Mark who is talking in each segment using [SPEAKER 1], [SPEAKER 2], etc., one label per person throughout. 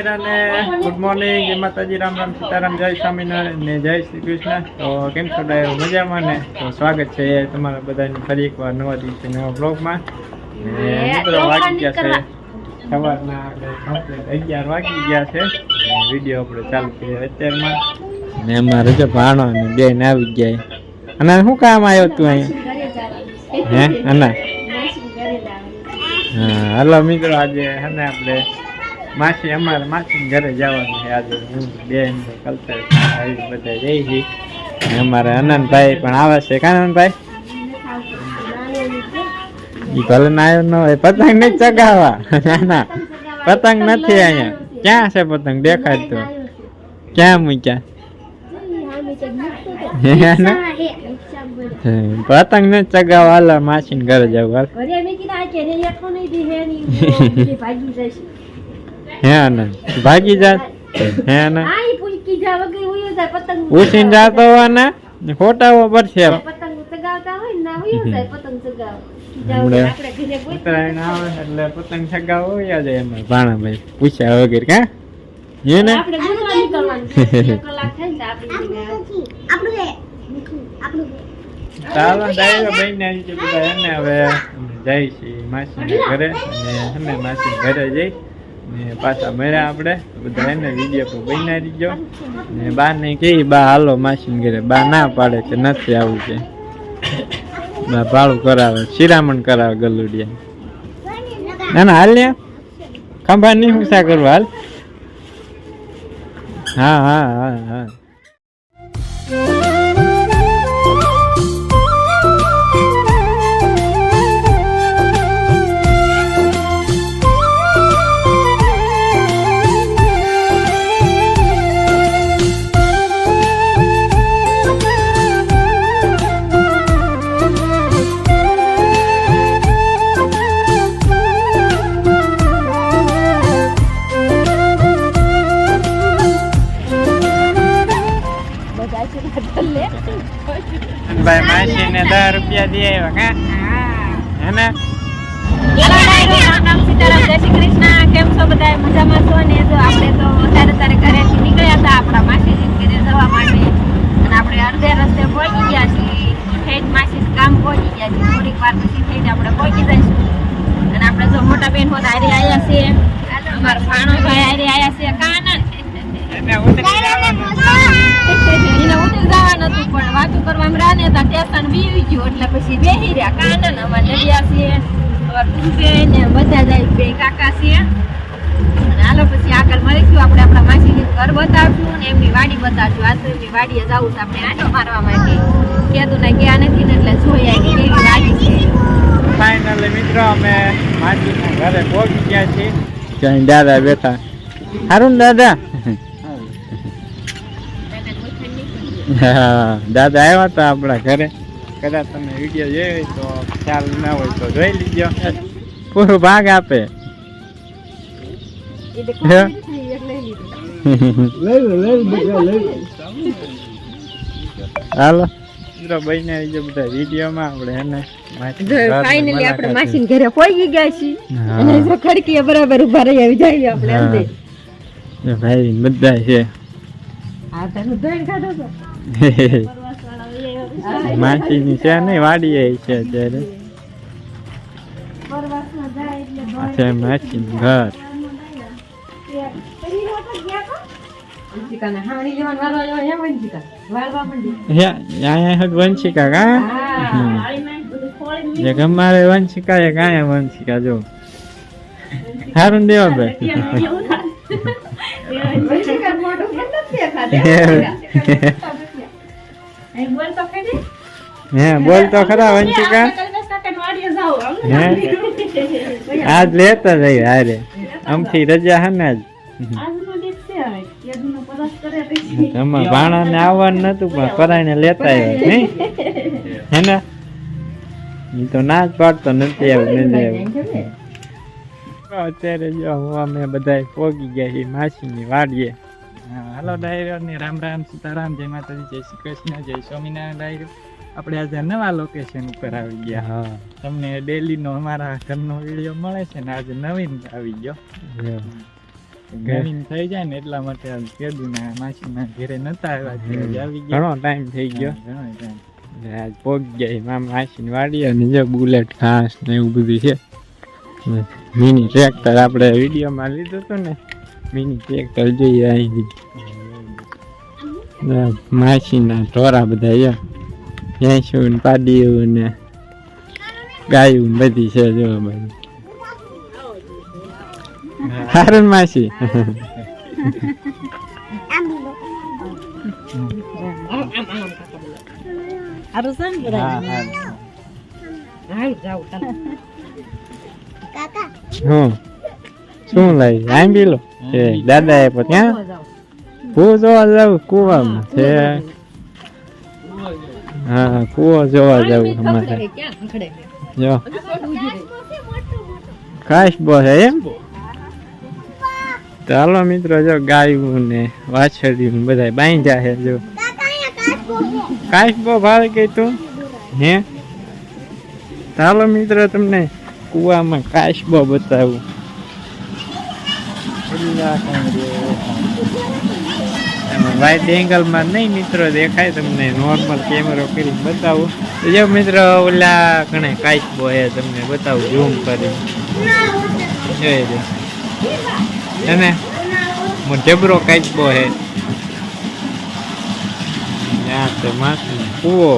[SPEAKER 1] ડાયરાને good morning, જય માતાજી, રામ રામ, સીતારામ, જય સ્વામિનારાયણ ને જય શ્રી કૃષ્ણ. તો કેમ છો ડાયરો? મજામાં ને? તો સ્વાગત છે તમારા બધાની ફરી એકવાર નવા દિવસે નવા બ્લોગમાં. મિત્રો વાગી ગયા છે સવારના આપણે કમ્પ્લીટ 11 વાગી ગયા છે. વિડીયો આપણે ચાલુ કરીએ અત્યારમાં ને એમાં રજો ભાણો ને બેન આવી ગયા. અને શું કામ આવ્યો તું અહીંયા? હે અના? હા હલો મિત્રો, આજે હે ને આપણે માસી અમારે માસી ઘરે જવાનું છે. આજે હું બેન કલ્ચર આવી બધા જઈ છીએ. અમારે અનંતભાઈ પણ આવે છે. કાનનભાઈ એ ભલે ના આવ્યો ન હોય. પતંગ નહીં ચગાવવા. ના ના પતંગ નથી અહીંયા. ક્યાં છે પતંગ? દેખાય તો ક્યાં મૂક્યા? પતંગ નથી ચગાવવા. હાલ માસી ને ઘરે જવું. હે ને ભાગી જા. હે ને ઉસીને જાતો હોય ને ખોટાવો પડશે. ઉત્તરાયણ આવે એટલે પતંગ ચગાવો જાય એમાં ભાણાભાઈ પૂછ્યા વગર. કા હે ને ચાલો ડાયરો બહેન બધા એને હવે જાય છે માસી ઘરે. અને માસી ઘરે જઈ ને પાછા મળ્યા આપણે બધા. એને વિડીયો પર બનાવી દીધો ને બા ને કહી બા હાલો માસી ઘરે. બા ના પાડે કે નથી આવું છે. બા ભાડું કરાવે, શિરામણ કરાવે ગલુડિયા. ના ના હાલ ને ખંભા નહીં હુસા કરવું. હાલ હા હા હા હા. ભાઈ માસી ને 10 રૂપિયા દે આવ્યા. હે ને
[SPEAKER 2] સીતારામ, જય શ્રી કૃષ્ણ. કેમ છો બધા? મજામાં છો ને? જો આપણે તો અત્યારે ઘરેથી નીકળ્યા હતા આપણા માસીજી ઘરે જવા માટે. અને આપણે અડધે રસ્તે પહોંચી ગયા છીએ. ઠેઠ માસી કામ પહોંચી ગયા છીએ. થોડીક વાર પછી ઠેઠ આપણે પહોંચી જઈશું. અને આપણે જો મોટા બેન હોત હારે આવ્યા છીએ. અમારા ભાણો ભાઈ હારે આવ્યા છે. કાનન એને ઉતરી જવાનું હતું પણ વાતું કરવામાં રાને હતા. ટેશન બીવી ગયું એટલે પછી બેહી રહ્યા. કાનન અમારે નડિયા છીએ બધા જાય બે કાકા છે. હાલો પછી આગળ મળીશું. આપણે આપણા માસીનું ઘર બતાવશું ને એમની વાડી બતાવશું. આ તો એમની વાડીએ જવું છે આપણે આંટો મારવા માટે. કીધું ને ગયા નથી ને એટલે જોઈ આવી કેવી વાડી છે.
[SPEAKER 1] ફાઇનલી મિત્રો અમે માસીના ઘરે પહોંચી ગયા છીએ. ક્યાંય દાદા બેઠા. સારું દાદા? હા દાદા આવ્યા હતા આપણા ઘરે. કદાચ તમે વિડીયો જોયો તો ખ્યાલ ના હોય તો જોઈ લીજો. પૂરો ભાગ આપે. હાલો મિત્રો બહીને બધા વિડીયોમાં આપણે એને
[SPEAKER 2] ફાઇનલી આપણે માસીન ઘરે પહોંચી ગયા છીએ. અને ખડકીએ બરાબર ઉભા રહી આવી જાય આપણે અંદર.
[SPEAKER 1] ભાઈ બધા છે.
[SPEAKER 2] આ તને દોઈ કાઢો તો
[SPEAKER 1] માસીની છે નહીં વાડી છે અત્યારે. છે માસીનું ઘર. વંશિકા કા અમારે વંશિકા એક આયા વંશિકા જો સારું દેવા ભાઈ. હે બોલ તો ખરા વંશિકા. આજ લેતા જઈએ હારે. આમથી રજા હે ને આજ. તમારા ભાણા ને આવવાનું નતું પણ પરાઈને લેતા આવ્યા નહીં હે ને. એ તો ના જ પાડતો નથી આવ્યું. અત્યારે જો અમે બધા પોગી ગયા છીએ માસીની વાડીએ. હાલો ડાયરો ને રામ રામ, સીતારામ, જય માતાજી, જય શ્રી કૃષ્ણ, જય સ્વામિનારાયણ. ડાયરો આપણે આજે નવા લોકેશન ઉપર આવી ગયા. હા તમને ડેલી નો અમારા ઘરનો વિડીયો મળે છે ને આજે નવીન આવી ગયો.
[SPEAKER 3] જમીન થઈ જાય ને એટલા માટે કેદુના માસીના ઘરે નતા આવ્યા છે આવી ગયા
[SPEAKER 1] ઘણો ટાઈમ થઈ ગયો
[SPEAKER 3] ઘણો ટાઈમ
[SPEAKER 1] આજ પહોંચી ગયા મામા માસીની વાડી અને જો બુલેટ ઘાસ ને એવું બધું છે મિની ટ્રેક્ટર આપણે વિડીયોમાં લીધું હતું ને મિની ટ્રેક્ટર જોઈએ અહીંથી માસીના ઢોરા બધા છે ભેંસું ને પાડીયું ને ગાયું ને બધી છે જો બધું હારું માસી હું શું લઈ આંબી લો દાદા એ ત્યાં કૂવો જોવા જાવ કૂવામાં છે હા કૂવો જોવા જવું અમારે જો કાશબો છે એમ ચાલો મિત્રો જો ગાયું ને વાછરડ્યું ને બધા બાંધ્યા છે જો કાશબો ભાવે કે તું હે ચાલો મિત્રો તમને કુવામાં કાશબો બતાવું વાઇડ એંગલમાં નહીં મિત્રો દેખાય તમને નોર્મલ કેમેરો કરી બતાવું તો જો મિત્રો ઓલા ઘણે કાશબો હે તમને બતાવું ઝૂમ કરી જોઈ દે એને જબરો કાશબો હે ત્યાં તો માથું કૂવો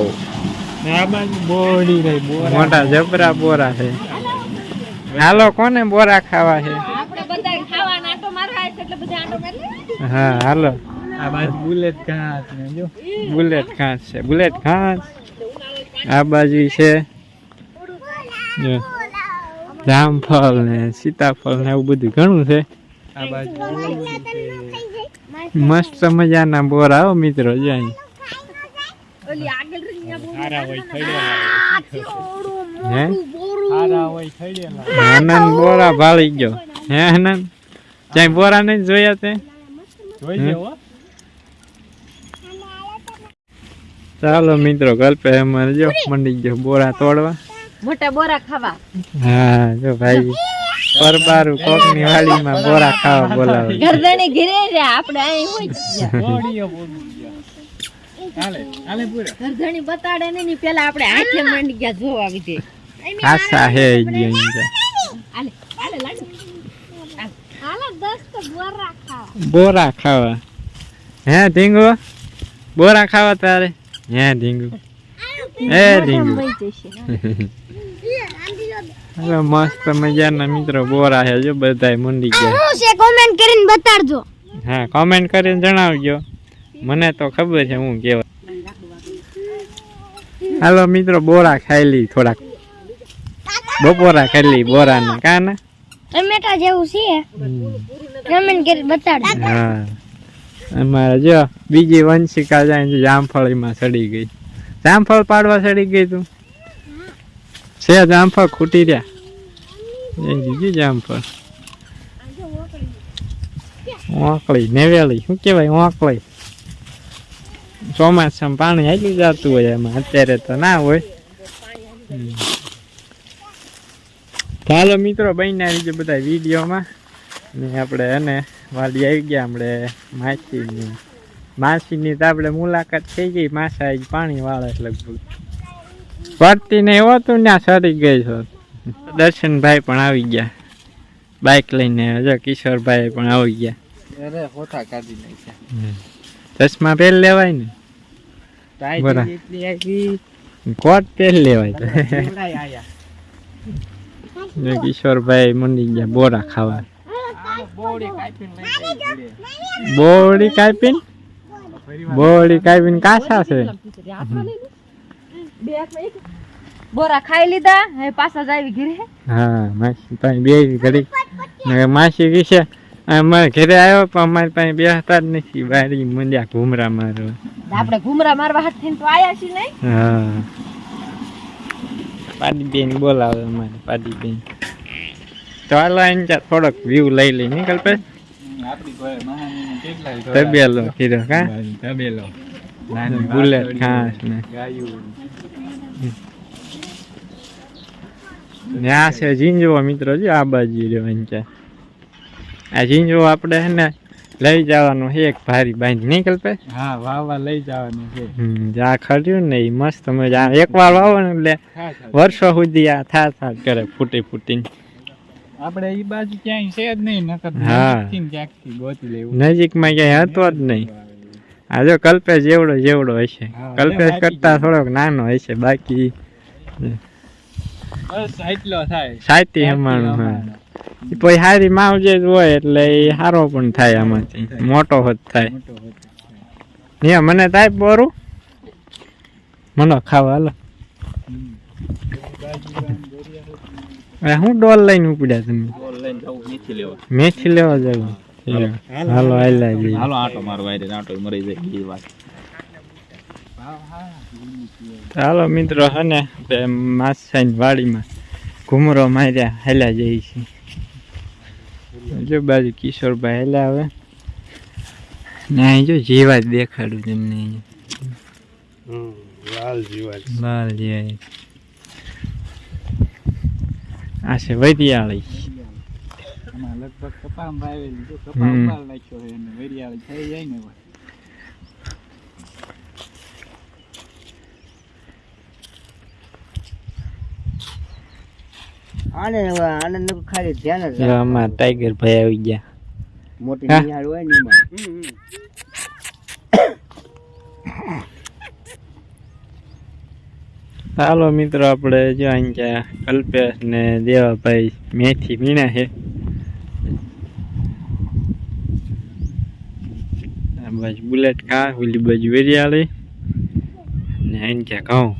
[SPEAKER 3] આ બાજુ બોડી રહી બોરા
[SPEAKER 1] મોટા જબરા બોરા છે હાલો કોને બોરા ખાવા છે
[SPEAKER 2] આપણે બધા ખાવાના આટો મારવા છે એટલે બધા આટો મારી
[SPEAKER 1] હા હાલો
[SPEAKER 3] આ બાજુ બુલેટ ઘાસ ને જો
[SPEAKER 1] બુલેટ ઘાસ છે બુલેટ ઘાસ આ બાજુ છે જો જામફળ ને સીતાફળ ને એવું બધું ઘણું છે
[SPEAKER 3] આ બાજુ
[SPEAKER 1] મસ્ત મજાના બોરા હો મિત્રો જો અહીં
[SPEAKER 2] ઓલી આગળ રીંગણા બહુ
[SPEAKER 3] સારા હોય
[SPEAKER 1] હે
[SPEAKER 3] સારા હોય થયેલા
[SPEAKER 1] આનંદ બોરા ભાળી ગયો હે આનંદ ક્યાંય બોરા નહીં જોયા તે
[SPEAKER 3] જોઈ લેવો
[SPEAKER 1] ચાલો મિત્રો ગલ્પે અમારે જો મંડી ગયો બોરા તોડવા
[SPEAKER 2] મોટા બોરા ખાવા
[SPEAKER 1] હા જો ભાઈ પરબારું કોકની વાડીમાં બોરા ખાવા બોલાવે
[SPEAKER 2] ગરદણી ઘરે રે આપણે અહીં હોય
[SPEAKER 3] બોડીઓ બોડી હાલે હાલે પૂરા
[SPEAKER 2] ગરદણી બતાડે ને ની પેલા આપણે હાથે માંડી ગયા જોવા વિધે
[SPEAKER 1] આશા હે ગયો
[SPEAKER 2] હાલે હાલે લાડુ હાલે 10 તો બોરા ખાવા
[SPEAKER 1] બોરા ખાવા હે ઢીંગો બોરા ખાવા તારે હે ઢીંગુ એ ઢીંગુ હવે મસ્ત મજાના મિત્રો બોરા છે જો બધાય મંડી ગયા
[SPEAKER 4] શું છે કોમેન્ટ કરીને બતાડજો
[SPEAKER 1] હા કોમેન્ટ કરીને જણાવજો મને તો ખબર છે હું કેવા હાલો મિત્રો બોરા ખાઈ લી થોડાક બપોરા ખાઈ લી બોરા ને કાના
[SPEAKER 4] ટમેટા જેવું છે કોમેન્ટ કરીને બતાડજો
[SPEAKER 1] હા અમારે જો બીજી વંશિકા જાય છે જામફળીમાં સડી ગઈ જામફળ પાડવા સડી ગઈ તું છે જામફળ ખૂટી રહ્યા એ બીજી જામફળ ઓંકળી નેવેલી શું કહેવાય ઓંકળી ચોમાસામાં પાણી આવી જતું હોય એમાં અત્યારે તો ના હોય ચાલો મિત્રો બન્યા રહીજો બધા વિડીયોમાં ને આપણે એને વાડી આવી ગયા આપણે માસીની તો આપણે મુલાકાત થઈ ગઈ માસા પાણી વાળે લગભગ પડતી ને એવો તું ત્યાં સડી ગઈ છો દર્શનભાઈ પણ આવી ગયા બાઇક લઈને જો કિશોરભાઈ પણ આવી ગયા
[SPEAKER 3] અરે હોઠા કાઢી નાખ્યા
[SPEAKER 1] ચશ્મા પહેર લેવાય ને બરાબર.
[SPEAKER 3] ટાઈટ એટલી આવી
[SPEAKER 1] કોટ પહેર લેવાય તો
[SPEAKER 3] કેવડાય આયા
[SPEAKER 1] જો કિશોરભાઈ મંડી ગયા બોરા ખાવા
[SPEAKER 3] બોડી કાપીને લઈ ગઈ
[SPEAKER 1] બોડી કાપીને બોડી કાપીને કાસા છે
[SPEAKER 2] બોરા ખાઈ લીધા હવે પાછા જાવી ઘરે
[SPEAKER 1] હા માસી પાસે બે ઘડી ને માસી વિશે અમારે ઘરે આવ્યો પણ અમારી પાસે બેસતા જ નથી બારી મંડ્યા ઘૂમરા મારવા
[SPEAKER 2] આપણે ઘુમરા મારવા હાથ થઈને તો આયા છીએ નહીં
[SPEAKER 1] હા પાડીબેન બોલાવે અમારે પાડીબેન તો હાલો એને ત્યાં થોડોક વ્યૂ લઈ લઈ નીકળ પે
[SPEAKER 3] આપણી ઘરે મહાની કેટલાય
[SPEAKER 1] તબેલો કીધો કા
[SPEAKER 3] તબેલો
[SPEAKER 1] બુલેટ ઘાસ ને
[SPEAKER 3] ગાયું
[SPEAKER 1] ને આ છે ઝીંઝવો મિત્રો જો આ બાજુ રહ્યો એને ત્યાં આ ઝીંજો આપણે હે ને લઈ જવાનું છે એક ભારી બાંધી નીકળ પે.
[SPEAKER 3] હા વાવવા લઈ જવાનું છે.
[SPEAKER 1] આ ખર્યું ને એ મસ્ત મજા એક વાર વાવો ને એટલે વર્ષો સુધી આ થા કરે ફૂટી ફૂટીને.
[SPEAKER 3] આપણે ઈ બાજુ ક્યાંય છે જ નહીં, નકર
[SPEAKER 1] હા.
[SPEAKER 3] ક્યાંકથી ગોતી લેવું.
[SPEAKER 1] નજીકમાં ક્યાંય હતો જ નહીં. આ જો કલ્પેશ જેવડો હશે,
[SPEAKER 3] હા,
[SPEAKER 1] કલ્પેશ
[SPEAKER 3] બાકી
[SPEAKER 1] કરતા થોડોક નાનો હશે, બાકી
[SPEAKER 3] બસ એટલો થાય.
[SPEAKER 1] સાચી હમાણું. હા પછી સારી માવજે જ હોય એટલે એ સારો પણ થાય, આમાંથી મોટો હોત થાય.
[SPEAKER 3] મોટો હોતો થાય.
[SPEAKER 1] ને મને થાય બોરું મને ખાવા હાલો. હવે હું ડોલ લઈને ઉપડ્યા તમે? મેથી લેવા જવું. હાલો હાલ્યા જઈએ.
[SPEAKER 3] આટો મારવા આટો મરી જાય વાત.
[SPEAKER 1] હાલો મિત્રો હે ને માસાની વાડીમાં ઘુમરો માર્યા હેલા જઈએ છીએ. જો બાજુ કિશોરભાઈ હેલા આવે ને અહીં જો જીવા જ દેખાડું તમને. લાલ જીવા આ છે વરિયાળી.
[SPEAKER 3] લગભગ કપામાં વાવેલી, જો કપા ઉપાડ નાખ્યો હોય અને વરિયાળી થઈ જાય ને
[SPEAKER 5] આનંદ ખાલી ધ્યાન જ
[SPEAKER 1] જો આમાં ટાઈગર ભાઈ આવી ગયા.
[SPEAKER 5] મોટી
[SPEAKER 1] હા.
[SPEAKER 5] નિહાળ હોય ને એમાં.
[SPEAKER 1] હાલો મિત્રો આપણે જો અહીંયા કલ્પેશ ને દેવાભાઈ મેથી વીણા છે. આ બાજુ બુલેટ કા, ઓલી બાજુ વેરિયાળી ને અહીંયા ઘઉં.